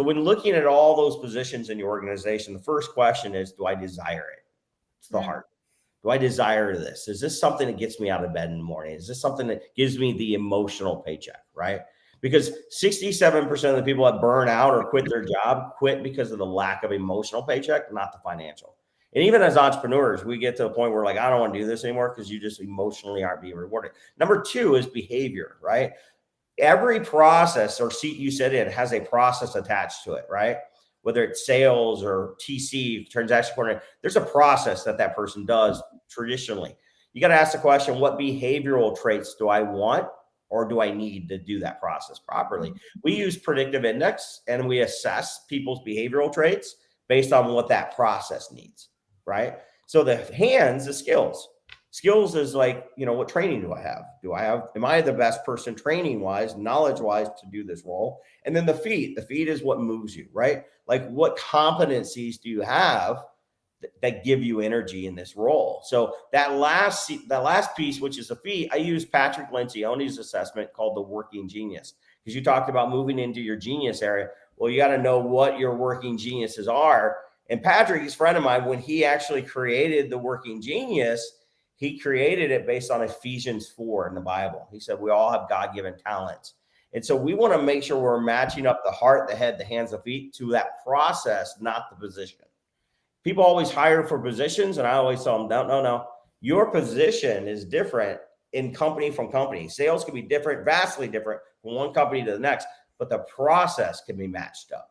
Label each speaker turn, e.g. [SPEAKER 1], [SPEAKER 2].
[SPEAKER 1] So when looking at all those positions in your organization, the first question is, do I desire it? It's the heart. Do I desire this? Is this something that gets me out of bed in the morning? Is this something that gives me the emotional paycheck, right? Because 67% of the people that burn out or quit their job quit because of the lack of emotional paycheck, not the financial. And even as entrepreneurs, we get to a point where like, I don't want to do this anymore because you just emotionally aren't being rewarded. Number two is behavior, right? Every process or seat you sit in has a process attached to it, right? Whether it's sales or TC, transaction coordinator, there's a process that that person does traditionally. You got to ask the question, what behavioral traits do I want or do I need to do that process properly? We use predictive index and we assess people's behavioral traits based on what that process needs, right? So the hands, the skills. Skills is like, what training do I have? Am I the best person training wise, knowledge wise to do this role? And then the feet is what moves you, right? Like what competencies do you have that give you energy in this role? So that last piece, which is the feet, I use Patrick Lencioni's assessment called the working genius, because you talked about moving into your genius area. Well, you got to know what your working geniuses are. And Patrick is a friend of mine. When he actually created the working genius, he created it based on Ephesians 4 in the Bible. He said, we all have God-given talents. And so we want to make sure we're matching up the heart, the head, the hands, the feet to that process, not the position. People always hire for positions, and I always tell them, no. Your position is different in company from company. Sales can be different, vastly different from one company to the next, but the process can be matched up.